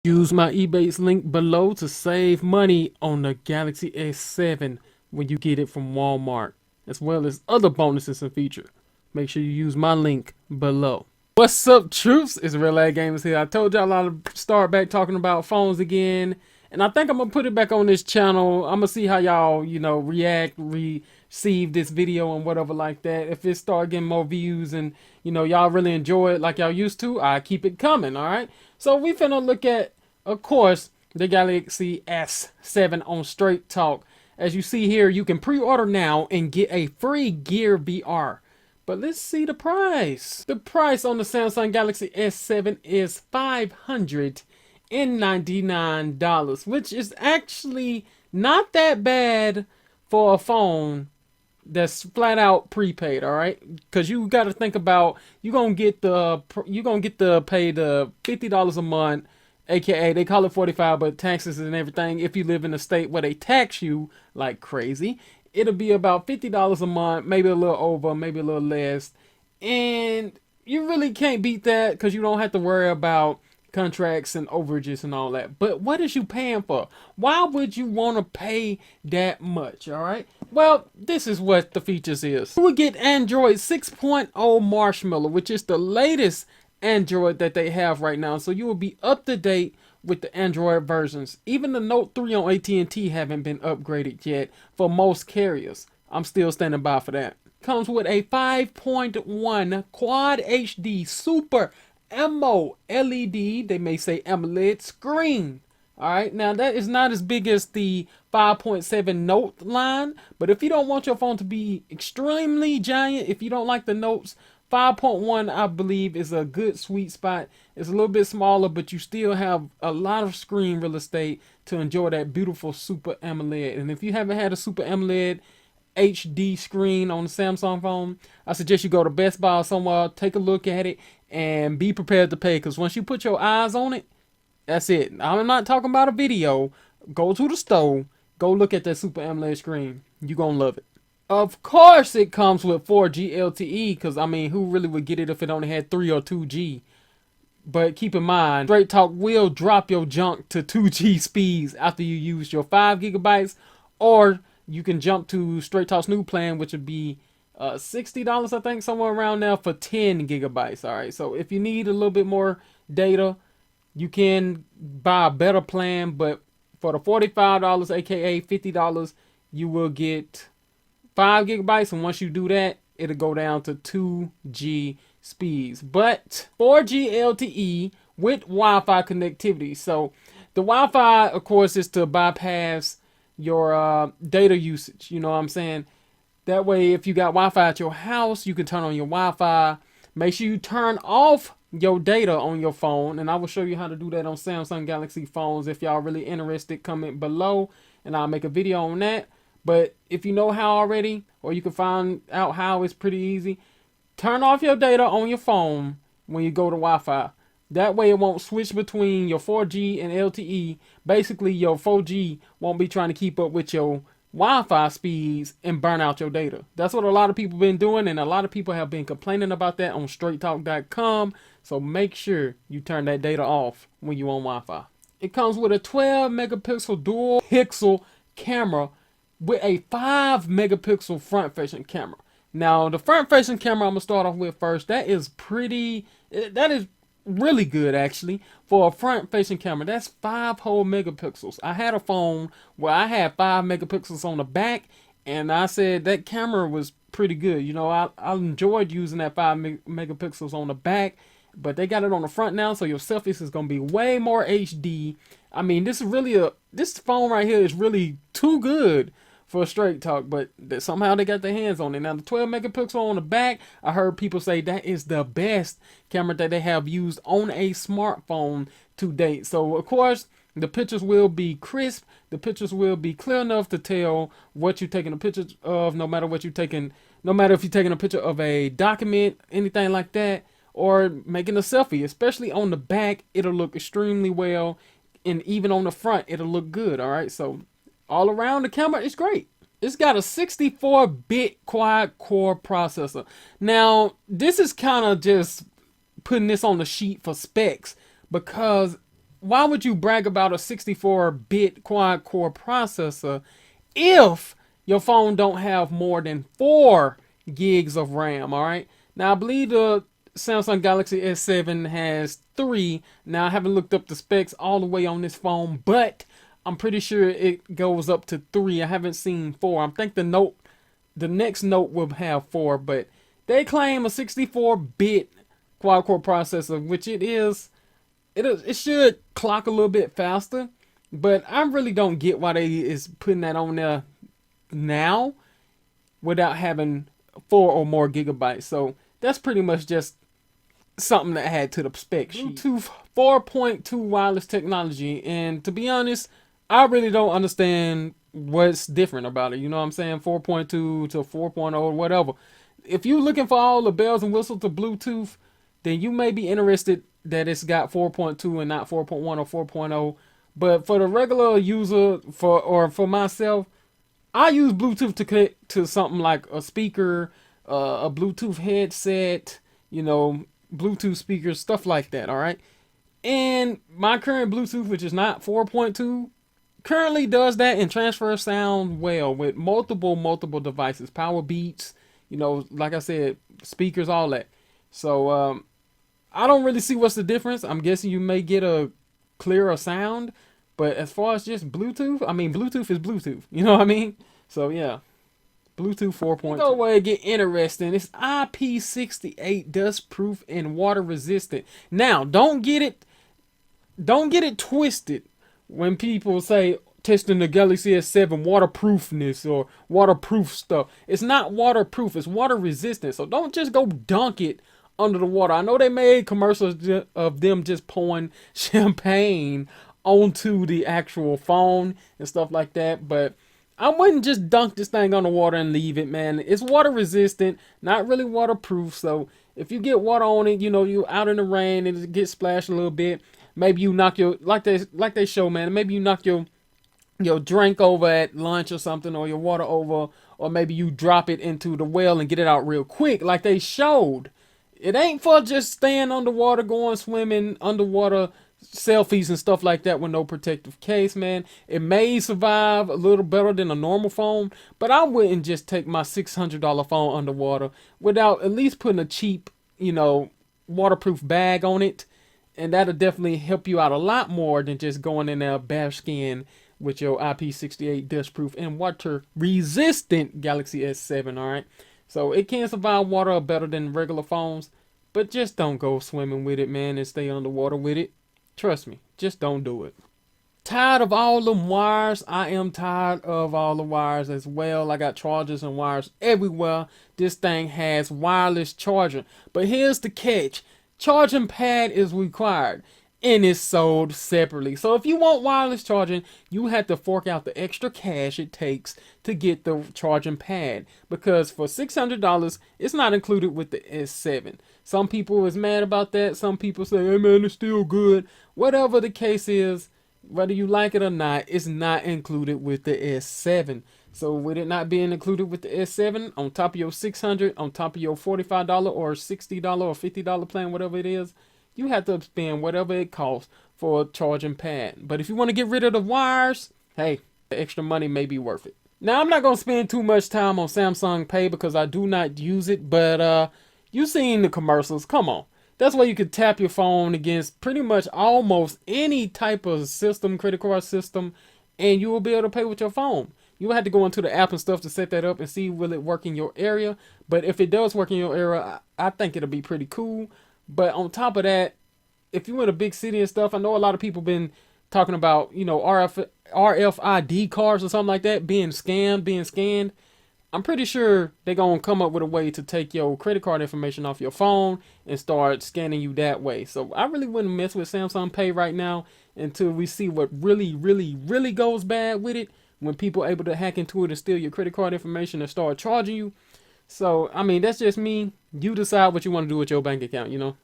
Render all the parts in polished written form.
Use my Ebates link below to save money on the Galaxy S7 when you get it from Walmart, as well as other bonuses and features. Make sure you use my link below. What's up, troops? It's Real Ag Gamers here. I told y'all I'd start back talking about phones again, and I think I'm gonna put it back on this channel. I'm gonna see how y'all, react, receive this video and whatever like that. If it start getting more views and y'all really enjoy it like y'all used to, I keep it coming. All right. So we finna look at, of course, the Galaxy S7 on Straight Talk. As you see here, you can pre-order now and get a free Gear VR. But let's see the price. The price on the Samsung Galaxy S7 is $599, which is actually not that bad for a phone that's flat out prepaid. All right, because you got to think about you're gonna get the pay the $50 a month, aka they call it 45, but taxes and everything. If you live in a state where they tax you like crazy, it'll be about $50 a month, maybe a little over, maybe a little less, and you really can't beat that because you don't have to worry about contracts and overages and all that. But what is you paying for? Why would you want to pay that much? All right. Well, this is what the features is. You will get Android 6.0 Marshmallow, which is the latest Android that they have right now. So you will be up to date with the Android versions. Even the Note 3 on AT&T haven't been upgraded yet for most carriers. I'm still standing by for that. Comes with a 5.1 Quad HD Super AMOLED, they may say AMOLED screen. Alright, now that is not as big as the 5.7 Note line, but if you don't want your phone to be extremely giant, if you don't like the Notes, 5.1 I believe is a good sweet spot. It's a little bit smaller, but you still have a lot of screen real estate to enjoy that beautiful Super AMOLED. And if you haven't had a Super AMOLED HD screen on the Samsung phone, I suggest you go to Best Buy or somewhere, take a look at it, and be prepared to pay. Because once you put your eyes on it, that's it. I'm not talking about a video. Go to the store, go look at that Super AMOLED screen. You're going to love it. Of course, it comes with 4G LTE, because, I mean, who really would get it if it only had 3 or 2G? But keep in mind, Straight Talk will drop your junk to 2G speeds after you use your 5 gigabytes, or you can jump to Straight Talk's new plan, which would be $60, I think, somewhere around there for 10 gigabytes. All right, so if you need a little bit more data, you can buy a better plan, but for the $45, aka $50, you will get 5 gigabytes, and once you do that, it'll go down to 2G speeds. But 4G LTE with Wi-Fi connectivity. So the Wi-Fi, of course, is to bypass your data usage. You know what I'm saying? That way, if you got Wi-Fi at your house, you can turn on your Wi-Fi. Make sure you turn off your data on your phone, and I will show you how to do that on Samsung Galaxy phones. If y'all really interested, comment below, and I'll make a video on that. But if you know how already, or you can find out how, it's pretty easy. Turn off your data on your phone when you go to Wi-Fi. That way it won't switch between your 4G and LTE. Basically, your 4G won't be trying to keep up with your Wi-Fi speeds and burn out your data. That's what a lot of people been doing, and a lot of people have been complaining about that on straighttalk.com. So make sure you turn that data off when you're on Wi-Fi. It comes with a 12 megapixel dual pixel camera with a 5 megapixel front facing camera. Now, the front facing camera I'm going to start off with first. That is really good actually for a front facing camera. That's 5 whole megapixels. I had a phone where I had 5 megapixels on the back, and I said that camera was pretty good. You know, I enjoyed using that 5 megapixels on the back, but they got it on the front now, so your selfies is going to be way more HD. I mean, this phone right here is really too good for a Straight Talk, but somehow they got their hands on it. Now, the 12 megapixel on the back, I heard people say that is the best camera that they have used on a smartphone to date. So, of course, the pictures will be crisp. The pictures will be clear enough to tell what you're taking a picture of, no matter if you're taking a picture of a document, anything like that, or making a selfie. Especially on the back, it'll look extremely well, and even on the front, it'll look good. All right, so all around, the camera is great. It's got a 64-bit quad-core processor. Now, this is kind of just putting this on the sheet for specs, because why would you brag about a 64-bit quad core processor if your phone don't have more than 4 gigs of RAM, all right? Now, I believe the Samsung Galaxy S7 has 3. Now, I haven't looked up the specs all the way on this phone, but I'm pretty sure it goes up to 3. I haven't seen 4. I think the next Note will have 4, but they claim a 64-bit quad-core processor, which it should clock a little bit faster, but I really don't get why they is putting that on there now without having 4 or more gigabytes. So that's pretty much just something that I had to the spec sheet. Bluetooth 4.2 wireless technology, and to be honest, I really don't understand what's different about it. You know what I'm saying? 4.2 to 4.0, whatever. If you're looking for all the bells and whistles to Bluetooth, then you may be interested that it's got 4.2 and not 4.1 or 4.0. But for the regular user, for myself, I use Bluetooth to connect to something like a speaker, a Bluetooth headset, you know, Bluetooth speakers, stuff like that. All right. And my current Bluetooth, which is not 4.2, currently does that and transfers sound well with multiple devices, power beats, you know, like I said, speakers, all that. So I don't really see what's the difference. I'm guessing you may get a clearer sound, but as far as just Bluetooth, I mean, Bluetooth is Bluetooth. You know what I mean? So yeah, Bluetooth 4.2. Go away and get interesting. It's IP68 dust proof and water resistant. Now, don't get it twisted when people say testing the Galaxy S7 waterproofness or waterproof stuff. It's not waterproof, it's water resistant. So don't just go dunk it under the water. I know they made commercials of them just pouring champagne onto the actual phone and stuff like that, but I wouldn't just dunk this thing on the water and leave it, man. It's water resistant, not really waterproof. So if you get water on it, you know, you out in the rain and it gets splashed a little bit, maybe you knock your like they show, man. Maybe you knock your drink over at lunch or something, or your water over, or maybe you drop it into the well and get it out real quick, like they showed. It ain't for just staying underwater, going swimming underwater, selfies and stuff like that with no protective case, man. It may survive a little better than a normal phone, but I wouldn't just take my $600 phone underwater without at least putting a cheap, you know, waterproof bag on it. And that'll definitely help you out a lot more than just going in there bare skin with your IP68 dust proof and water resistant Galaxy S7, alright? So it can survive water better than regular phones, but just don't go swimming with it, man, and stay underwater with it. Trust me, just don't do it. Tired of all them wires? I am tired of all the wires as well. I got chargers and wires everywhere. This thing has wireless charging. But here's the catch. Charging pad is required and is sold separately. So if you want wireless charging, you have to fork out the extra cash it takes to get the charging pad, because for $600 it's not included with the S7. Some people is mad about that. Some people say, hey man, it's still good. Whatever the case is, whether you like it or not, it's not included with the S7. So with it not being included with the S7, on top of your $600, on top of your $45 or $60 or $50 plan, whatever it is, you have to spend whatever it costs for a charging pad. But if you want to get rid of the wires, hey, the extra money may be worth it. Now, I'm not going to spend too much time on Samsung Pay because I do not use it, but you seen the commercials. Come on. That's why you could tap your phone against pretty much almost any type of system, credit card system, and you will be able to pay with your phone. You will have to go into the app and stuff to set that up and see will it work in your area. But if it does work in your area, I think it'll be pretty cool. But on top of that, if you're in a big city and stuff, I know a lot of people been talking about, you know, RFID cards or something like that being scanned. I'm pretty sure they're going to come up with a way to take your credit card information off your phone and start scanning you that way. So I really wouldn't mess with Samsung Pay right now until we see what really goes bad with it, when people are able to hack into it and steal your credit card information and start charging you. So, I mean, that's just me. You decide what you want to do with your bank account, you know.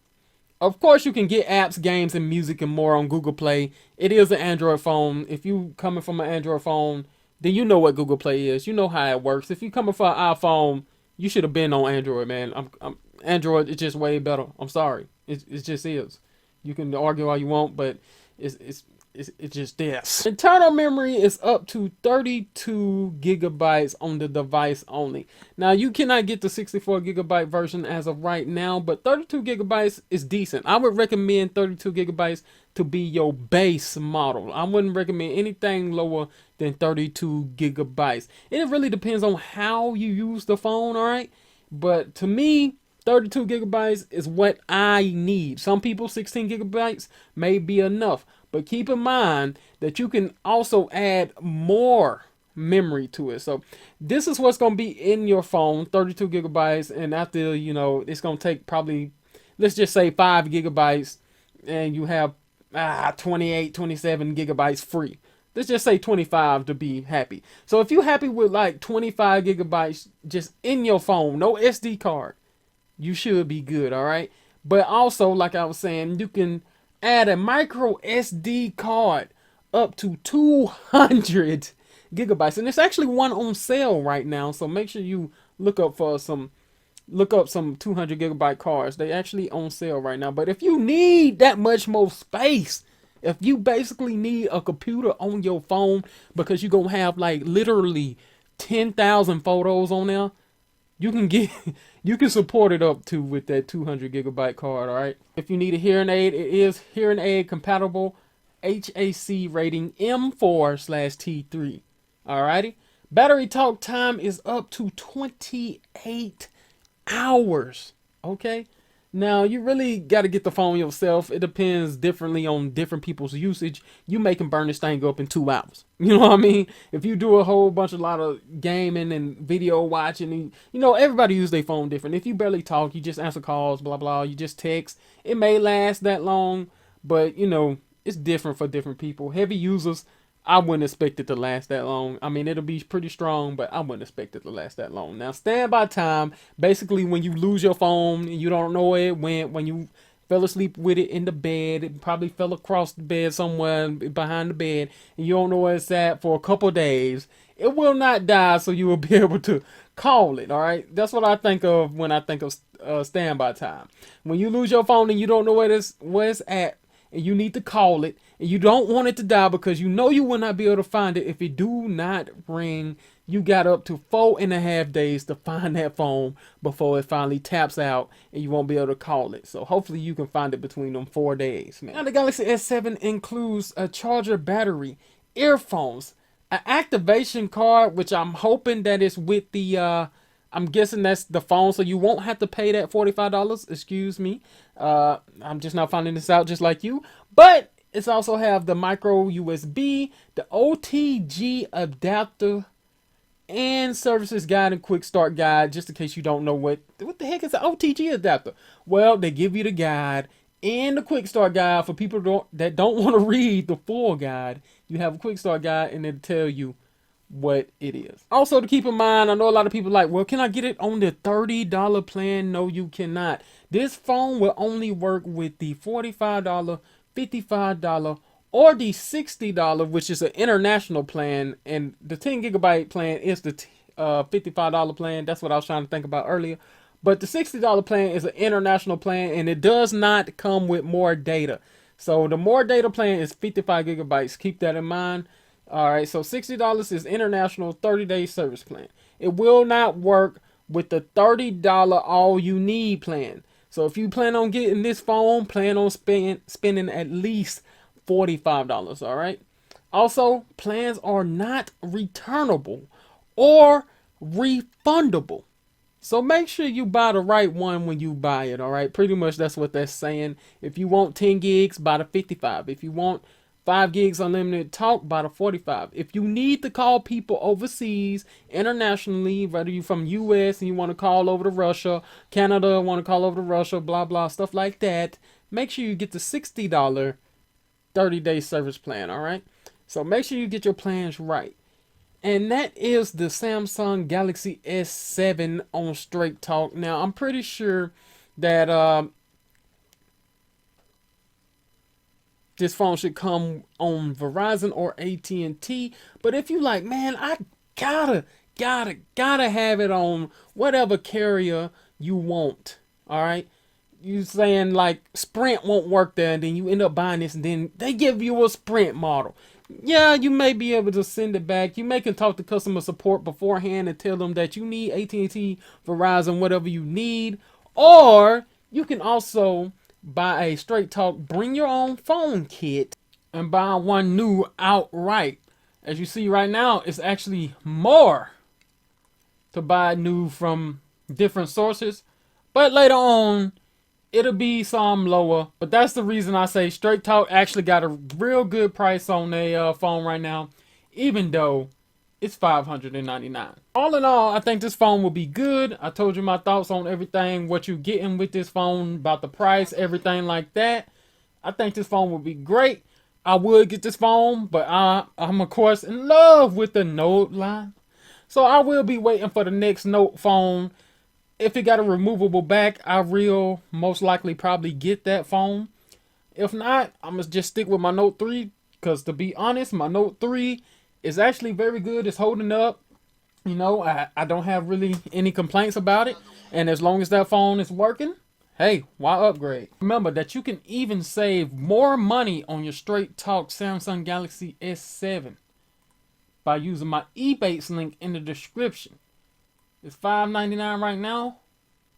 Of course, you can get apps, games, and music and more on Google Play. It is an Android phone. If you coming from an Android phone, then you know what Google Play is. You know how it works. If you coming from an iPhone, you should have been on Android, man. Android is just way better. I'm sorry. It just is. You can argue all you want, but It's just this. Internal memory is up to 32 gigabytes on the device only. Now you cannot get the 64 gigabyte version as of right now, but 32 gigabytes is decent. I would recommend 32 gigabytes to be your base model. I wouldn't recommend anything lower than 32 gigabytes. It really depends on how you use the phone, all right? But to me, 32 gigabytes is what I need. Some people, 16 gigabytes may be enough. But keep in mind that you can also add more memory to it. So this is what's going to be in your phone, 32 gigabytes. And after, it's going to take probably, let's just say 5 gigabytes. And you have 28, 27 gigabytes free. Let's just say 25 to be happy. So if you're happy with like 25 gigabytes just in your phone, no SD card, you should be good, all right? But also, like I was saying, you can add a micro SD card up to 200 gigabytes. And there's actually one on sale right now, so make sure you look up some 200 gigabyte cards. They actually on sale right now. But if you need that much more space, if you basically need a computer on your phone because you're going to have like literally 10,000 photos on there, you can support it up to with that 200 gigabyte card, all right? If you need a hearing aid, it is hearing aid compatible, HAC rating M4/T3. Alrighty? Battery talk time is up to 28 hours. Okay? Now, you really got to get the phone yourself. It depends differently on different people's usage. You may can burn this thing up in 2 hours. You know what I mean? If you do a lot of gaming and video watching, and, everybody use their phone different. If you barely talk, you just answer calls, blah, blah, you just text. It may last that long, but, it's different for different people. Heavy users, I wouldn't expect it to last that long. I mean, it'll be pretty strong, but I wouldn't expect it to last that long. Now, standby time, basically when you lose your phone and you don't know where it went, when you fell asleep with it in the bed, it probably fell across the bed somewhere behind the bed, and you don't know where it's at for a couple days, it will not die, so you will be able to call it, all right? That's what I think of when I think of standby time. When you lose your phone and you don't know where it's at, and you need to call it, and you don't want it to die because you know you will not be able to find it if it do not ring. You got up to 4.5 days to find that phone before it finally taps out, and you won't be able to call it. So hopefully you can find it between them 4 days, man. Now the Galaxy S7 includes a charger, battery, earphones, an activation card, which I'm hoping that is with the I'm guessing that's the phone, so you won't have to pay that $45. Excuse me. I'm just not finding this out just like you. But it's also have the micro USB, the OTG adapter, and services guide and quick start guide, just in case you don't know what the heck is an OTG adapter. Well, they give you the guide and the quick start guide for people that don't want to read the full guide. You have a quick start guide, and it'll tell you what it is. Also, to keep in mind, I know a lot of people like, well, can I get it on the $30 plan? No, you cannot. This phone will only work with the $45, $55, or the $60, which is an international plan, and the 10 gigabyte plan is the $55 plan. That's what I was trying to think about earlier. But the $60 plan is an international plan, and it does not come with more data. So the more data plan is 55 gigabytes. Keep that in mind. All right, so $60 is international 30-day service plan. It will not work with the $30 all you need plan. So if you plan on getting this phone, plan on spending at least $45, all right? Also, plans are not returnable or refundable. So make sure you buy the right one when you buy it, all right? Pretty much that's what that's saying. If you want 10 gigs, buy the 55. If you want 5 gigs unlimited talk, by the 45. If you need to call people overseas, internationally, whether you're from US and you want to call over to Russia, Canada, want to call over to Russia, blah, blah, stuff like that, make sure you get the $60 30-day service plan, all right? So make sure you get your plans right. And that is the Samsung Galaxy S7 on Straight Talk. Now, I'm pretty sure that this phone should come on Verizon or AT&T. But if you like, man, I gotta have it on whatever carrier you want. All right. you saying like Sprint won't work there, and then you end up buying this, and then they give you a Sprint model. Yeah, you may be able to send it back. You may can talk to customer support beforehand and tell them that you need AT&T, Verizon, whatever you need, or you can also buy a straight talk, bring your own phone kit, and buy one new outright. As you see right now, it's actually more to buy new from different sources, but later on it'll be some lower. But that's the reason I say Straight Talk actually got a real good price on a phone right now, even though it's $599. All in all, I think this phone will be good. I told you my thoughts on everything, what you're getting with this phone, about the price, everything like that. I think this phone will be great. I would get this phone, but I'm of course in love with the Note line. So I will be waiting for the next Note phone. If it got a removable back, I will most likely probably get that phone. If not, I'm going to just stick with my Note 3. Because to be honest, my Note 3 is actually very good. It's holding up. You know, I don't have really any complaints about it. And as long as that phone is working, hey, why upgrade? Remember that you can even save more money on your Straight Talk Samsung Galaxy S7 by using my Ebates link in the description. It's $5.99 right now.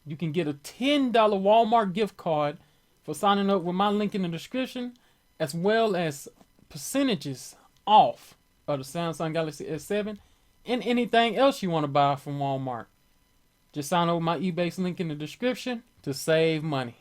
You can get a $10 Walmart gift card for signing up with my link in the description, as well as percentages off of the Samsung Galaxy S7 and anything else you want to buy from Walmart. Just sign up with my Ebates link in the description to save money.